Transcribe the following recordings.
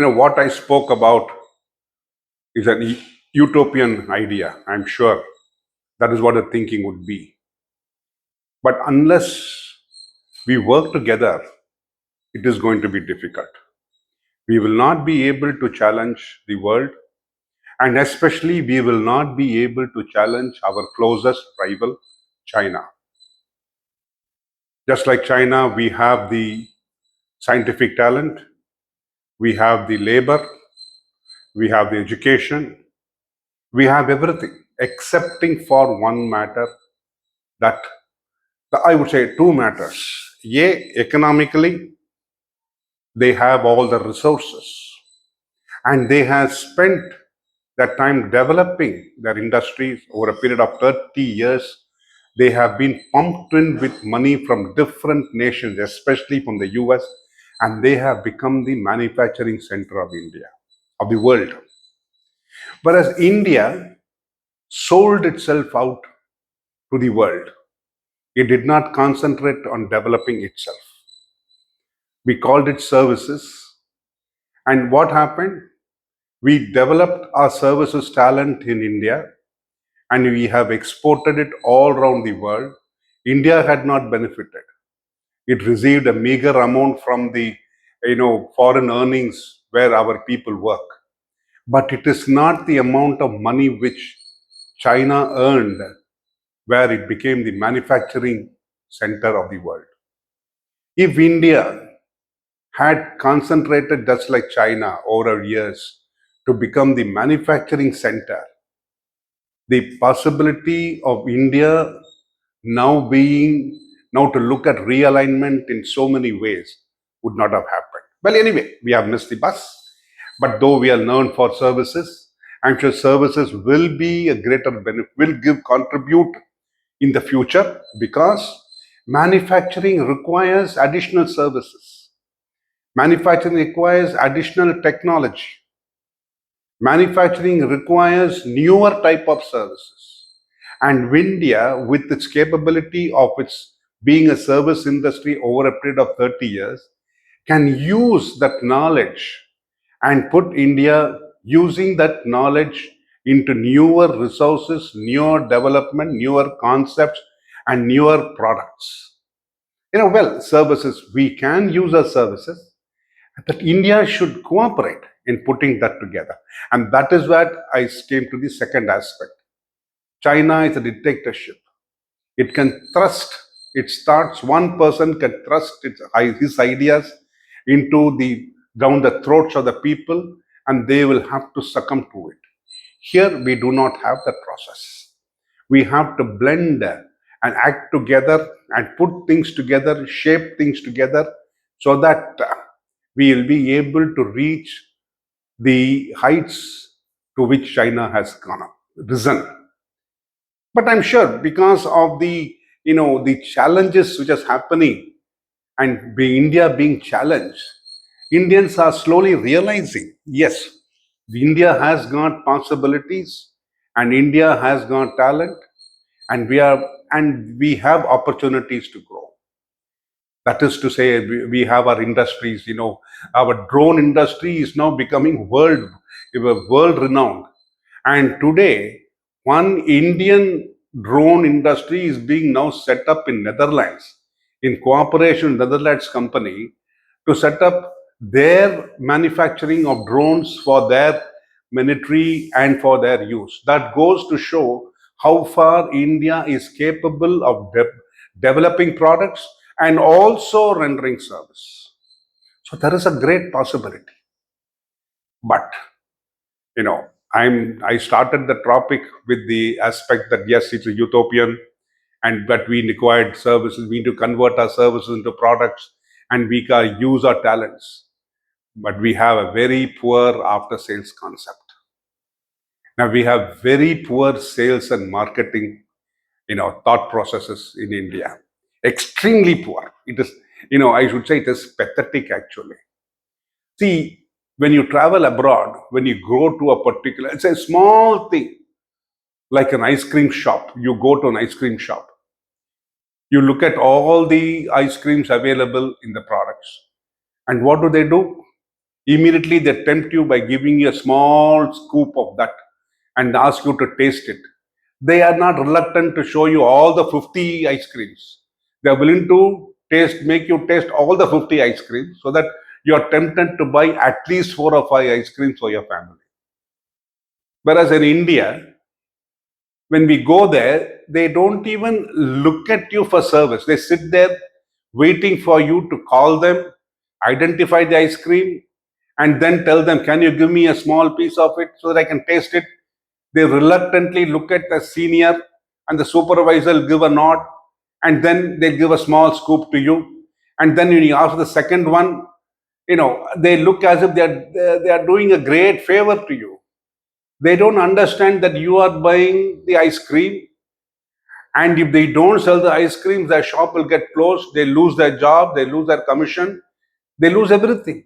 What I spoke about is an utopian idea. I'm sure that is what the thinking would be. But unless we work together, it is going to be difficult. We will not be able to challenge the world, and especially we will not be able to challenge our closest rival, China. Just like China, we have the scientific talent, we have the labor, we have the education, we have everything, excepting for one matter that I would say two matters. A, economically, they have all the resources and they have spent that time developing their industries over a period of 30 years. They have been pumped in with money from different nations, especially from the US, and they have become the manufacturing center of India, of the world. Whereas India sold itself out to the world. It did not concentrate on developing itself. We called it services. And what happened? We developed our services talent in India and we have exported it all around the world. India had not benefited. It received a meager amount from the foreign earnings where our people work. But it is not the amount of money which China earned where it became the manufacturing center of the world. If India had concentrated just like China over years to become the manufacturing center, the possibility of India now to look at realignment in so many ways would not have happened. Well, anyway, we have missed the bus. But though we are known for services, I'm sure services will be a greater benefit, will contribute in the future because manufacturing requires additional services. Manufacturing requires additional technology. Manufacturing requires newer type of services. And India, with its capability of its being a service industry over a period of 30 years, can use that knowledge and put India using that knowledge into newer resources, newer development, newer concepts, and newer products. Services, we can use our services, that India should cooperate in putting that together. And that is what I came to the second aspect. China is a dictatorship. It can thrust, one person can thrust his ideas down the throats of the people, and they will have to succumb to it. Here, we do not have that process. We have to blend and act together and put things together, shape things together, so that we will be able to reach the heights to which China has risen. But I'm sure because of the challenges which is happening and India being challenged, Indians are slowly realizing, yes, India has got possibilities and India has got talent, and we have opportunities to grow. That is to say, we have our industries. Our drone industry is now becoming world renowned. And today, one Indian drone industry is being now set up in Netherlands in cooperation with Netherlands company to set up their manufacturing of drones for their military and for their use. That goes to show how far India is capable of developing products and also rendering service. So there is a great possibility. But I started the topic with the aspect that yes, it's a utopian, and that we required services. We need to convert our services into products, and we can use our talents. But we have a very poor after-sales concept. Now we have very poor sales and marketing, thought processes in India. Extremely poor. It is, I should say it is pathetic actually. See, when you travel abroad, when you go to a particular, it's a small thing, like an ice cream shop. You go to an ice cream shop. You look at all the ice creams available in the products. And what do? Immediately they tempt you by giving you a small scoop of that and ask you to taste it. They are not reluctant to show you all the 50 ice creams. They are willing to make you taste all the 50 ice creams so that you are tempted to buy at least 4 or 5 ice creams for your family. Whereas in India, when we go there, they don't even look at you for service. They sit there waiting for you to call them, identify the ice cream, and then tell them, can you give me a small piece of it so that I can taste it? They reluctantly look at the senior, and the supervisor will give a nod, and then they'll give a small scoop to you. And then when you ask the second one, they look as if they are doing a great favor to you. They don't understand that you are buying the ice cream, and if they don't sell the ice cream, their shop will get closed. They lose their job, they lose their commission, they lose everything.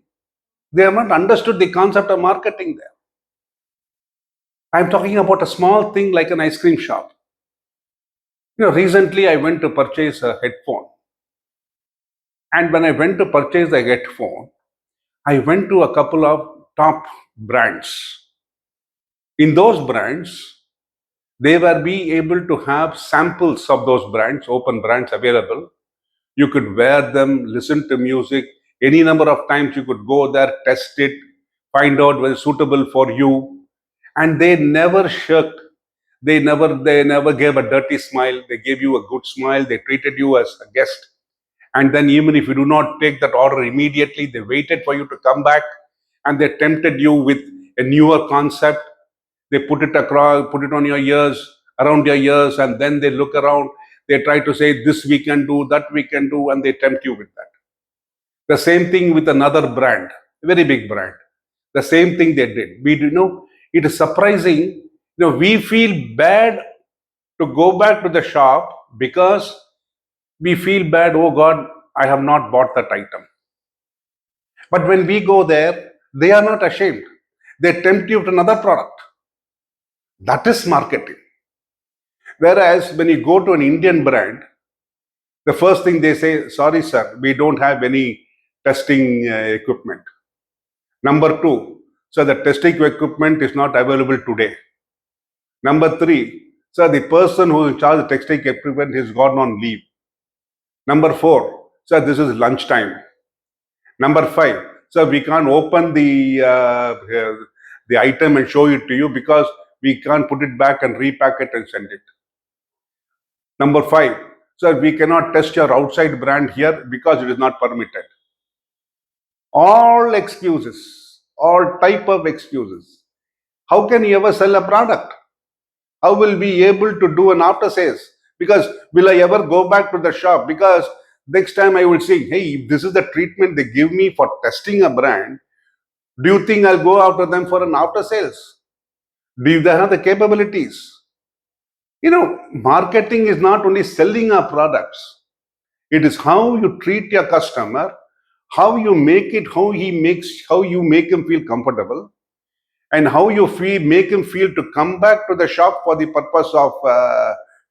They have not understood the concept of marketing there. I'm talking about a small thing like an ice cream shop. Recently I went to purchase a headphone. And when I went to purchase the headphone, I went to a couple of top brands. In those brands, they were be able to have samples of those brands, open brands available. You could wear them, listen to music. Any number of times you could go there, test it, find out whether it's suitable for you. And they never shirked. They never gave a dirty smile. They gave you a good smile. They treated you as a guest. And then even if you do not take that order immediately, they waited for you to come back, and they tempted you with a newer concept. They put it across, put it on your ears, around your ears, and then they look around. They try to say, this we can do, that we can do, and they tempt you with that. The same thing with another brand, very big brand. The same thing they did. It is surprising. We feel bad to go back to the shop because we feel bad, oh God, I have not bought that item. But when we go there, they are not ashamed. They tempt you with another product. That is marketing. Whereas when you go to an Indian brand, the first thing they say, sorry, sir, we don't have any testing equipment. Number two, sir, the testing equipment is not available today. Number three, sir, the person who is in charge of testing equipment has gone on leave. Number four, sir, this is lunchtime. Number five, sir, we can't open the item and show it to you because we can't put it back and repack it and send it. Number five, sir, we cannot test your outside brand here because it is not permitted. All excuses, all type of excuses. How can you ever sell a product? How will we be able to do an after sales? Because will I ever go back to the shop? Because next time I will say, hey, if this is the treatment they give me for testing a brand, do you think I'll go after them for an after sales? Do they have the capabilities? Marketing is not only selling our products. It is how you treat your customer, how you make it, how you make him feel comfortable, and how you make him feel to come back to the shop for the purpose of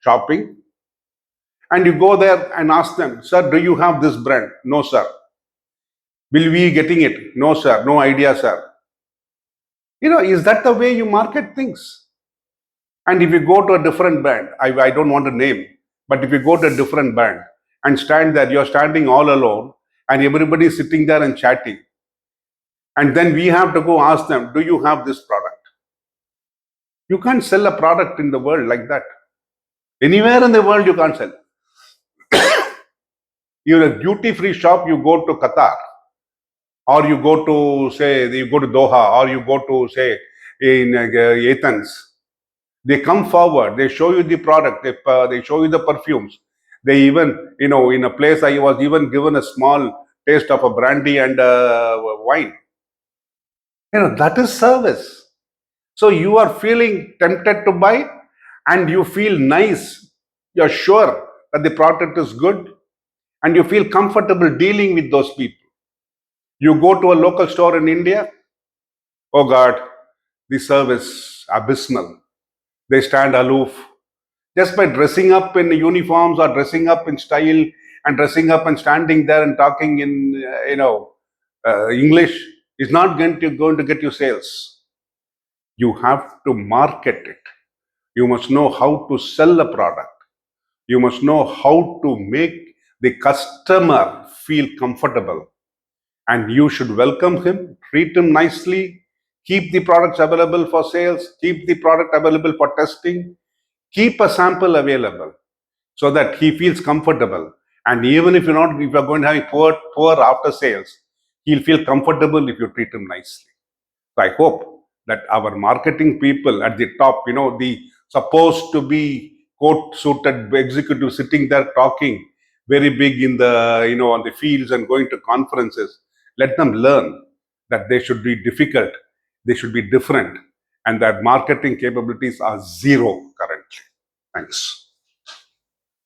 shopping. And you go there and ask them, sir, do you have this brand? No, sir. Will we getting it? No, sir. No idea, sir. Is that the way you market things? And if you go to a different band, I don't want to name, but if you go to a different band and stand there, you're standing all alone, and everybody is sitting there and chatting. And then we have to go ask them, do you have this product? You can't sell a product in the world like that. Anywhere in the world, you can't sell. You're a duty-free shop, you go to Qatar, or you go to, Doha, or you go to, say, in Athens. They come forward, they show you the product, they show you the perfumes. They even, in a place I was even given a small taste of a brandy and wine. That is service. So you are feeling tempted to buy and you feel nice. You're sure that the product is good and you feel comfortable dealing with those people. You go to a local store in India, oh God, the service abysmal. They stand aloof. Just by dressing up in uniforms or dressing up in style and dressing up and standing there and talking in, English, is not going to get you sales. You have to market it. You must know how to sell a product. You must know how to make the customer feel comfortable. And you should welcome him, treat him nicely, keep the products available for sales, keep the product available for testing, keep a sample available so that he feels comfortable. And even if if you're going to have poor after sales, he'll feel comfortable if you treat him nicely. So I hope that our marketing people at the top, the supposed to be coat suited executive sitting there talking very big in the, on the fields and going to conferences, let them learn that they should be difficult, they should be different, and that marketing capabilities are zero currently. Thanks.